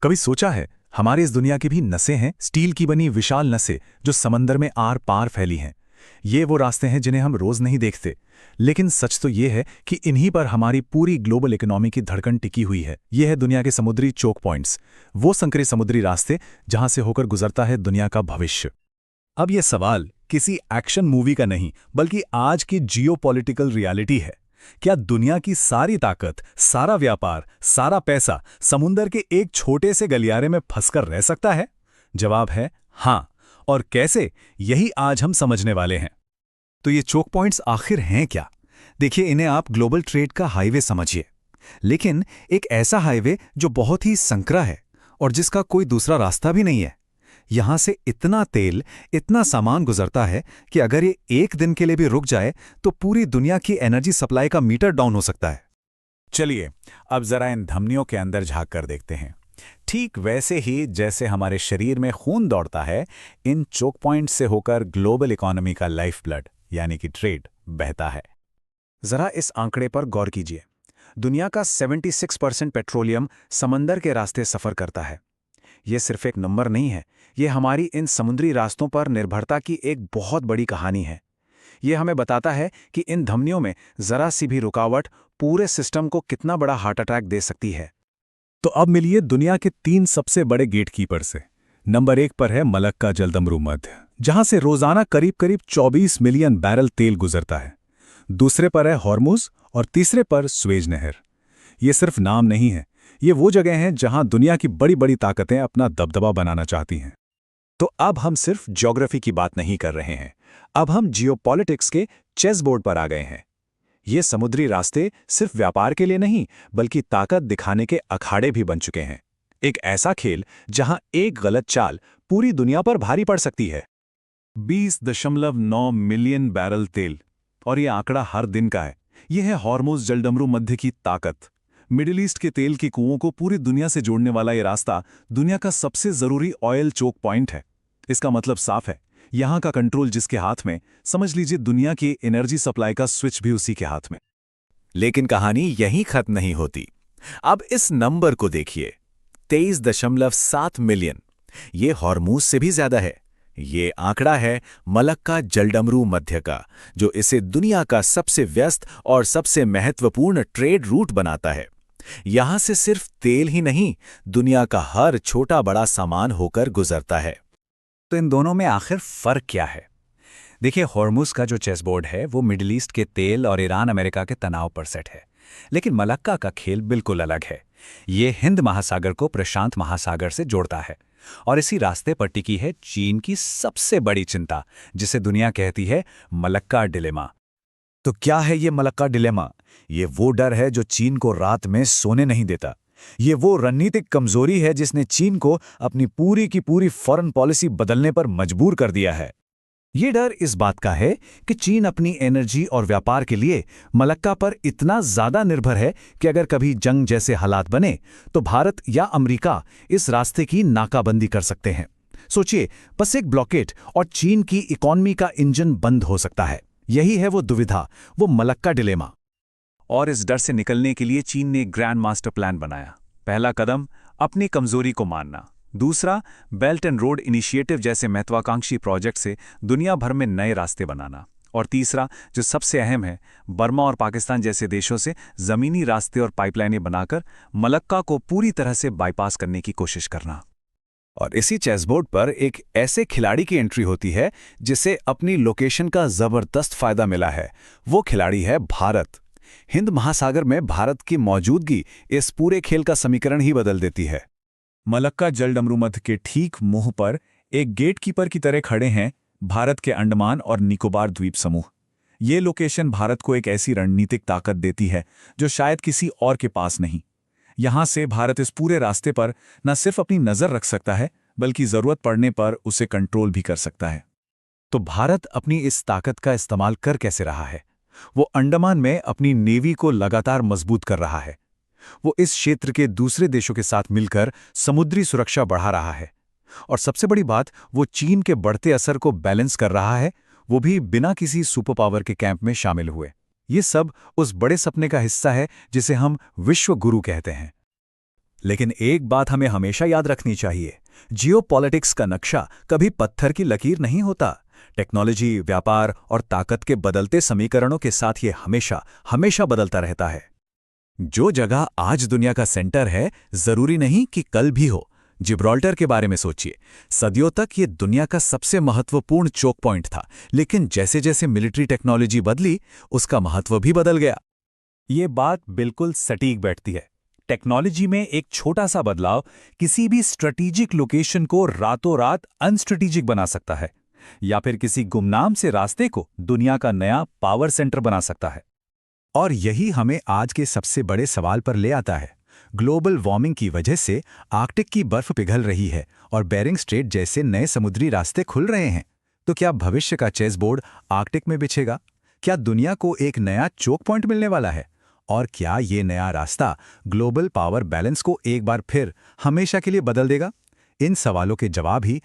कभी सोचा है हमारे इस दुनिया की भी नसें हैं, स्टील की बनी विशाल नसें जो समंदर में आर पार फैली हैं। ये वो रास्ते हैं जिन्हें हम रोज नहीं देखते, लेकिन सच तो ये है कि इन्हीं पर हमारी पूरी ग्लोबल इकोनॉमी की धड़कन टिकी हुई है। ये है दुनिया के समुद्री चोक पॉइंट्स, वो संकरे समुद्री रास्ते जहां से होकर गुजरता है दुनिया का भविष्य। अब यह सवाल किसी एक्शन मूवी का नहीं, बल्कि आज की जियोपॉलिटिकल रियलिटी है। क्या दुनिया की सारी ताकत, सारा व्यापार, सारा पैसा समुंदर के एक छोटे से गलियारे में फंसकर रह सकता है? जवाब है हां। और कैसे, यही आज हम समझने वाले हैं। तो ये चोक पॉइंट्स आखिर हैं क्या? देखिए, इन्हें आप ग्लोबल ट्रेड का हाईवे समझिए, लेकिन एक ऐसा हाईवे जो बहुत ही संकरा है और जिसका कोई दूसरा रास्ता भी नहीं है। यहां से इतना तेल, इतना सामान गुजरता है कि अगर ये एक दिन के लिए भी रुक जाए तो पूरी दुनिया की एनर्जी सप्लाई का मीटर डाउन हो सकता है। चलिए, अब जरा इन धमनियों के अंदर झांक कर देखते हैं। ठीक वैसे ही जैसे हमारे शरीर में खून दौड़ता है, इन चोक पॉइंट से होकर ग्लोबल इकोनॉमी का लाइफ ब्लड यानी कि ट्रेड बहता है। जरा इस आंकड़े पर गौर कीजिए। दुनिया का 76% पेट्रोलियम समंदर के रास्ते सफर करता है। यह सिर्फ एक नंबर नहीं है, यह हमारी इन समुद्री रास्तों पर निर्भरता की एक बहुत बड़ी कहानी है। यह हमें बताता है कि इन धमनियों में जरा सी भी रुकावट पूरे सिस्टम को कितना बड़ा हार्ट अटैक दे सकती है। तो अब मिलिए दुनिया के 3 सबसे बड़े गेटकीपर से। नंबर 1 पर है मलक्का जलदमरू मध्य, जहां से रोजाना करीब करीब 24 मिलियन बैरल तेल गुजरता है। दूसरे पर है हॉर्मुज और तीसरे पर स्वेज नहर। ये सिर्फ नाम नहीं है, ये वो जगह हैं जहां दुनिया की बड़ी बड़ी ताकतें अपना दबदबा बनाना चाहती हैं। तो अब हम सिर्फ ज्योग्राफी की बात नहीं कर रहे हैं, अब हम जियोपॉलिटिक्स के चेस बोर्ड पर आ गए हैं। ये समुद्री रास्ते सिर्फ व्यापार के लिए नहीं, बल्कि ताकत दिखाने के अखाड़े भी बन चुके हैं। एक ऐसा खेल जहां एक गलत चाल पूरी दुनिया पर भारी पड़ सकती है। 20.9 मिलियन बैरल तेल, और ये आंकड़ा हर दिन का है। यह है हॉर्मुज जलदमरू मध्य की ताकत। मिडिल ईस्ट के तेल के कुओं को पूरी दुनिया से जोड़ने वाला ये रास्ता दुनिया का सबसे जरूरी ऑयल चोक पॉइंट है। इसका मतलब साफ है, यहां का कंट्रोल जिसके हाथ में, समझ लीजिए दुनिया की एनर्जी सप्लाई का स्विच भी उसी के हाथ में। लेकिन कहानी यहीं खत्म नहीं होती। अब इस नंबर को देखिए, 23.7 मिलियन। ये हॉर्मुज से भी ज्यादा है। ये आंकड़ा है मलक्का जलडमरू मध्य का, जो इसे दुनिया का सबसे व्यस्त और सबसे महत्वपूर्ण ट्रेड रूट बनाता है। यहां से सिर्फ तेल ही नहीं, दुनिया का हर छोटा बड़ा सामान होकर गुजरता है। तो इन दोनों में आखिर फर्क क्या है? देखिए, हॉर्मुज का जो चेसबोर्ड है वो मिडिल ईस्ट के तेल और ईरान अमेरिका के तनाव पर सेट है, लेकिन मलक्का का खेल बिल्कुल अलग है। ये हिंद महासागर को प्रशांत महासागर से जोड़ता है, और इसी रास्ते पर टिकी है चीन की सबसे बड़ी चिंता, जिसे दुनिया कहती है मलक्का डिलेमा। तो क्या है ये मलक्का डिलेमा? ये वो डर है जो चीन को रात में सोने नहीं देता। ये वो रणनीतिक कमजोरी है जिसने चीन को अपनी पूरी की पूरी फॉरेन पॉलिसी बदलने पर मजबूर कर दिया है। ये डर इस बात का है कि चीन अपनी एनर्जी और व्यापार के लिए मलक्का पर इतना ज्यादा निर्भर है कि अगर कभी जंग जैसे हालात बने तो भारत या अमेरिका इस रास्ते की नाकाबंदी कर सकते हैं। सोचिए, बस एक ब्लॉकेट और चीन की इकॉनमी का इंजन बंद हो सकता है। यही है वो दुविधा, वो मलक्का डिलेमा। और इस डर से निकलने के लिए चीन ने एक ग्रैंड मास्टर प्लान बनाया। पहला कदम, अपनी कमजोरी को मानना। दूसरा, बेल्ट एंड रोड इनिशिएटिव जैसे महत्वाकांक्षी प्रोजेक्ट से दुनिया भर में नए रास्ते बनाना। और तीसरा, जो सबसे अहम है, बर्मा और पाकिस्तान जैसे देशों से जमीनी रास्ते और पाइपलाइनें बनाकर मलक्का को पूरी तरह से बाईपास करने की कोशिश करना। और इसी चेसबोर्ड पर एक ऐसे खिलाड़ी की एंट्री होती है जिसे अपनी लोकेशन का जबरदस्त फायदा मिला है। वो खिलाड़ी है भारत। हिंद महासागर में भारत की मौजूदगी इस पूरे खेल का समीकरण ही बदल देती है। मलक्का जलडमरू मध्य के ठीक मुंह पर एक गेटकीपर की तरह खड़े हैं भारत के अंडमान और निकोबार द्वीप समूह। ये लोकेशन भारत को एक ऐसी रणनीतिक ताकत देती है जो शायद किसी और के पास नहीं। यहां से भारत इस पूरे रास्ते पर न सिर्फ अपनी नजर रख सकता है, बल्कि जरूरत पड़ने पर उसे कंट्रोल भी कर सकता है। तो भारत अपनी इस ताकत का इस्तेमाल कर कैसे रहा है? वो अंडमान में अपनी नेवी को लगातार मजबूत कर रहा है। वो इस क्षेत्र के दूसरे देशों के साथ मिलकर समुद्री सुरक्षा बढ़ा रहा है। और सबसे बड़ी बात, वो चीन के बढ़ते असर को बैलेंस कर रहा है, वो भी बिना किसी सुपर पावर के कैंप में शामिल हुए। ये सब उस बड़े सपने का हिस्सा है जिसे हम विश्व गुरु कहते हैं। लेकिन एक बात हमें हमेशा याद रखनी चाहिए, जियोपॉलिटिक्स का नक्शा कभी पत्थर की लकीर नहीं होता। टेक्नोलॉजी, व्यापार और ताकत के बदलते समीकरणों के साथ ये हमेशा हमेशा बदलता रहता है। जो जगह आज दुनिया का सेंटर है, जरूरी नहीं कि कल भी हो। जिब्राल्टर के बारे में सोचिए, सदियों तक ये दुनिया का सबसे महत्वपूर्ण चोक पॉइंट था, लेकिन जैसे जैसे मिलिट्री टेक्नोलॉजी बदली, उसका महत्व भी बदल गया। ये बात बिल्कुल सटीक बैठती है। टेक्नोलॉजी में एक छोटा सा बदलाव किसी भी स्ट्रेटेजिक लोकेशन को रातों रात अनस्ट्रेटेजिक बना सकता है, या फिर किसी गुमनाम से रास्ते को दुनिया का नया पावर सेंटर बना सकता है। और यही हमें आज के सबसे बड़े सवाल पर ले आता है। ग्लोबल वार्मिंग की वजह से आर्कटिक की बर्फ पिघल रही है और बेरिंग स्ट्रेट जैसे नए समुद्री रास्ते खुल रहे हैं। तो क्या भविष्य का चेस बोर्ड आर्कटिक में बिछेगा? क्या दुनिया को एक नया चोक पॉइंट मिलने वाला है? और क्या ये नया रास्ता ग्लोबल पावर बैलेंस को एक बार फिर हमेशा के लिए बदल देगा? इन सवालों के जवाब ही